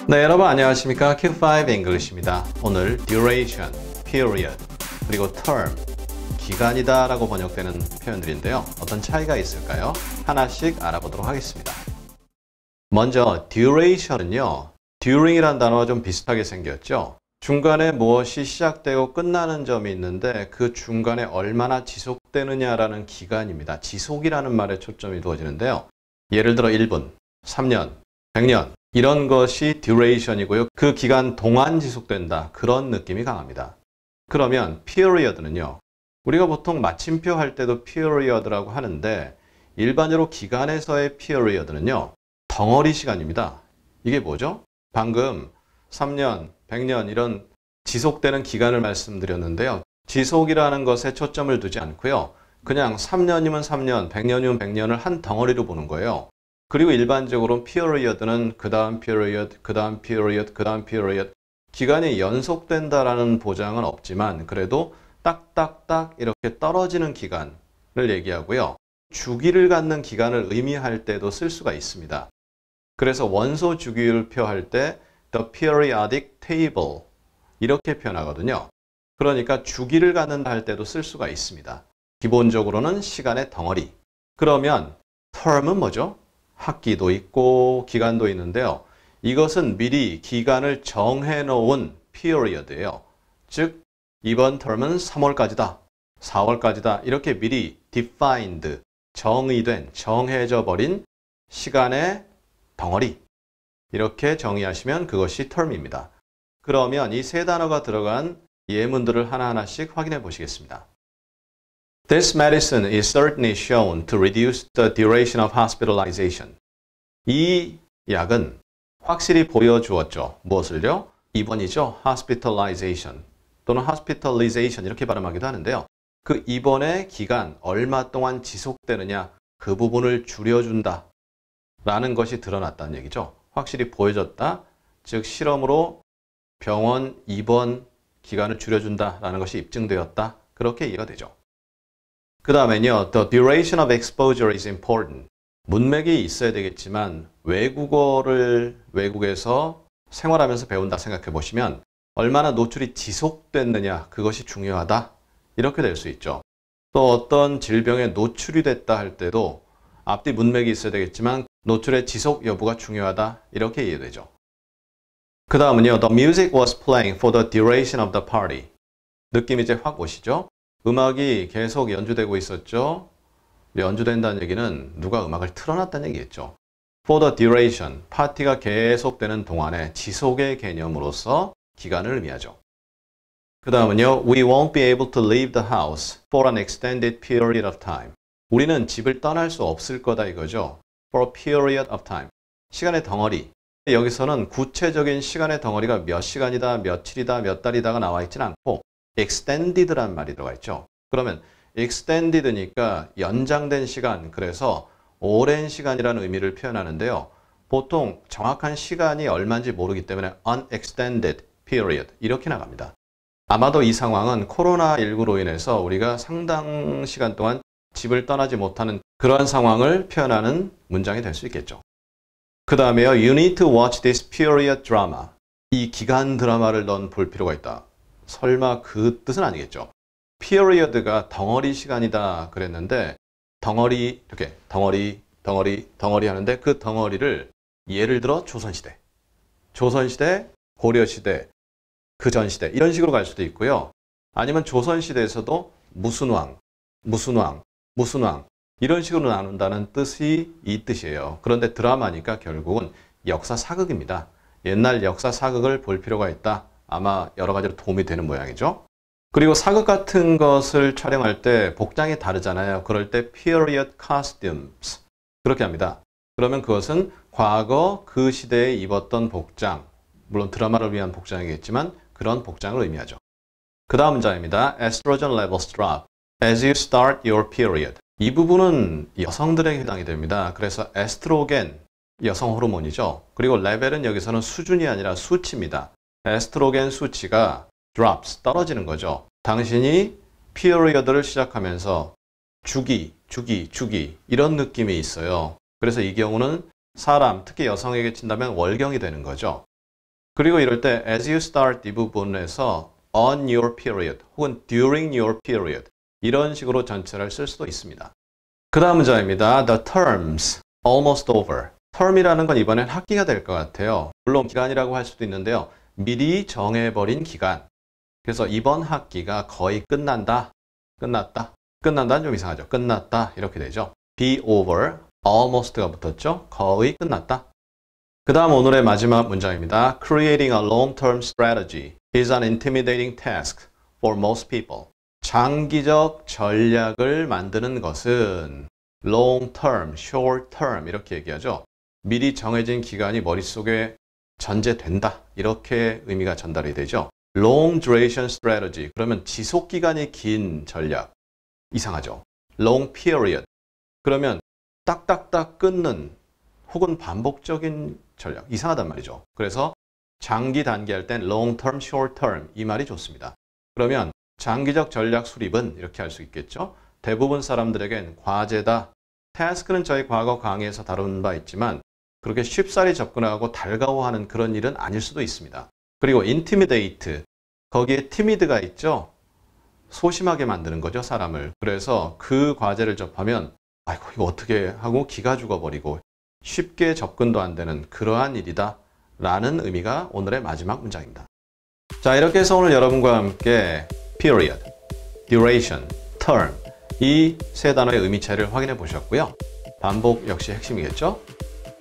네, 여러분 안녕하십니까? Q5 English입니다. 오늘 duration, period, 그리고 term, 기간이다 라고 번역되는 표현들인데요. 어떤 차이가 있을까요? 하나씩 알아보도록 하겠습니다. 먼저 duration은요. during이라는 단어와 좀 비슷하게 생겼죠. 중간에 무엇이 시작되고 끝나는 점이 있는데 그 중간에 얼마나 지속되느냐라는 기간입니다. 지속이라는 말에 초점이 두어지는데요. 예를 들어 1분, 3년, 100년 이런 것이 duration이고요. 그 기간 동안 지속된다. 그런 느낌이 강합니다. 그러면 period는요. 우리가 보통 마침표 할 때도 period라고 하는데 일반적으로 기간에서의 period는요. 덩어리 시간입니다. 이게 뭐죠? 방금 3년, 100년 이런 지속되는 기간을 말씀드렸는데요. 지속이라는 것에 초점을 두지 않고요. 그냥 3년이면 3년, 100년이면 100년을 한 덩어리로 보는 거예요. 그리고 일반적으로 period는 그 다음 period, 그 다음 period, 그 다음 period 기간이 연속된다라는 보장은 없지만 그래도 딱딱딱 이렇게 떨어지는 기간을 얘기하고요. 주기를 갖는 기간을 의미할 때도 쓸 수가 있습니다. 그래서 원소 주기율표 할 때 the periodic table 이렇게 표현하거든요. 그러니까 주기를 갖는다 할 때도 쓸 수가 있습니다. 기본적으로는 시간의 덩어리. 그러면 term은 뭐죠? 학기도 있고 기간도 있는데요. 이것은 미리 기간을 정해 놓은 period예요. 즉 이번 term은 3월까지다. 4월까지다. 이렇게 미리 defined, 정의된, 정해져 버린 시간의 덩어리. 이렇게 정의하시면 그것이 term입니다. 그러면 이 세 단어가 들어간 예문들을 하나하나씩 확인해 보시겠습니다. This medicine is certainly shown to reduce the duration of hospitalization. 이 약은 확실히 보여주었죠. 무엇을요? 입원이죠. hospitalization 또는 hospitalization 이렇게 발음하기도 하는데요. 그 입원의 기간, 얼마 동안 지속되느냐 그 부분을 줄여준다 라는 것이 드러났다는 얘기죠. 확실히 보여졌다. 즉 실험으로 병원 입원 기간을 줄여준다 라는 것이 입증되었다. 그렇게 이해가 되죠. 그 다음에는요. The duration of exposure is important. 문맥이 있어야 되겠지만 외국어를 외국에서 생활하면서 배운다 생각해 보시면 얼마나 노출이 지속됐느냐 그것이 중요하다. 이렇게 될 수 있죠. 또 어떤 질병에 노출이 됐다 할 때도 앞뒤 문맥이 있어야 되겠지만 노출의 지속 여부가 중요하다. 이렇게 이해되죠. 그 다음은요. The music was playing for the duration of the party. 느낌이 이제 확 오시죠? 음악이 계속 연주되고 있었죠. 연주된다는 얘기는 누가 음악을 틀어놨다는 얘기겠죠. For the duration, 파티가 계속되는 동안의 지속의 개념으로서 기간을 의미하죠. 그 다음은요. We won't be able to leave the house for an extended period of time. 우리는 집을 떠날 수 없을 거다 이거죠. For a period of time. 시간의 덩어리. 여기서는 구체적인 시간의 덩어리가 몇 시간이다, 며칠이다, 몇 달이다가 나와 있지는 않고 extended란 말이 들어가 있죠. 그러면 extended니까 연장된 시간, 그래서 오랜 시간이라는 의미를 표현하는데요. 보통 정확한 시간이 얼마인지 모르기 때문에 unextended period 이렇게 나갑니다. 아마도 이 상황은 코로나19로 인해서 우리가 상당 시간 동안 집을 떠나지 못하는 그러한 상황을 표현하는 문장이 될 수 있겠죠. 그 다음에요. You need to watch this period drama. 이 기간 드라마를 넌 볼 필요가 있다. 설마 그 뜻은 아니겠죠. period가 덩어리 시간이다 그랬는데 덩어리 이렇게 덩어리 하는데 그 덩어리를 예를 들어 조선시대, 고려시대, 그 전시대 이런 식으로 갈 수도 있고요. 아니면 조선시대에서도 무슨 왕 이런 식으로 나눈다는 뜻이 이 뜻이에요. 그런데 드라마니까 결국은 역사 사극입니다. 옛날 역사 사극을 볼 필요가 있다. 아마 여러 가지로 도움이 되는 모양이죠. 그리고 사극 같은 것을 촬영할 때 복장이 다르잖아요. 그럴 때 period costumes 그렇게 합니다. 그러면 그것은 과거 그 시대에 입었던 복장, 물론 드라마를 위한 복장이겠지만 그런 복장을 의미하죠. 그 다음 문장입니다. Estrogen levels drop as you start your period. 이 부분은 여성들에게 해당이 됩니다. 그래서 에스트로겐, 여성 호르몬이죠. 그리고 레벨은 여기서는 수준이 아니라 수치입니다. 에스트로겐 수치가 drops, 떨어지는 거죠. 당신이 period를 시작하면서 주기 이런 느낌이 있어요. 그래서 이 경우는 사람, 특히 여성에게 친다면 월경이 되는 거죠. 그리고 이럴 때 as you start 이 부분에서 on your period 혹은 during your period 이런 식으로 전체를 쓸 수도 있습니다. 그 다음 문장입니다. The term's almost over. term이라는 건 이번엔 학기가 될 것 같아요. 물론 기간이라고 할 수도 있는데요. 미리 정해버린 기간. 그래서 이번 학기가 거의 끝난다. 끝났다. 끝난다는 좀 이상하죠. 끝났다. 이렇게 되죠. be over, almost가 붙었죠. 거의 끝났다. 그 다음 오늘의 마지막 문장입니다. Creating a long-term strategy is an intimidating task for most people. 장기적 전략을 만드는 것은 long-term, short-term 이렇게 얘기하죠. 미리 정해진 기간이 머릿속에 전제된다. 이렇게 의미가 전달이 되죠. long duration strategy. 그러면 지속기간이 긴 전략. 이상하죠. long period. 그러면 딱딱딱 끊는 혹은 반복적인 전략. 이상하단 말이죠. 그래서 장기 단기 할 땐 long term, short term 이 말이 좋습니다. 그러면 장기적 전략 수립은 이렇게 할 수 있겠죠. 대부분 사람들에겐 과제다. task는 저희 과거 강의에서 다룬 바 있지만 그렇게 쉽사리 접근하고 달가워하는 그런 일은 아닐 수도 있습니다. 그리고 intimidate. 거기에 timid가 있죠. 소심하게 만드는 거죠, 사람을. 그래서 그 과제를 접하면 아이고 이거 어떻게 하고 기가 죽어버리고 쉽게 접근도 안 되는 그러한 일이다 라는 의미가 오늘의 마지막 문장입니다. 자, 이렇게 해서 오늘 여러분과 함께 period, duration, term 이 세 단어의 의미 차이를 확인해 보셨고요. 반복 역시 핵심이겠죠.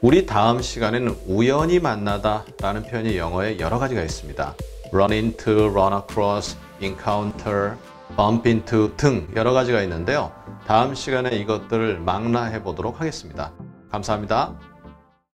우리 다음 시간에는 우연히 만나다 라는 표현이 영어에 여러 가지가 있습니다. run into, run across, encounter, bump into 등 여러 가지가 있는데요. 다음 시간에 이것들을 망라해 보도록 하겠습니다. 감사합니다.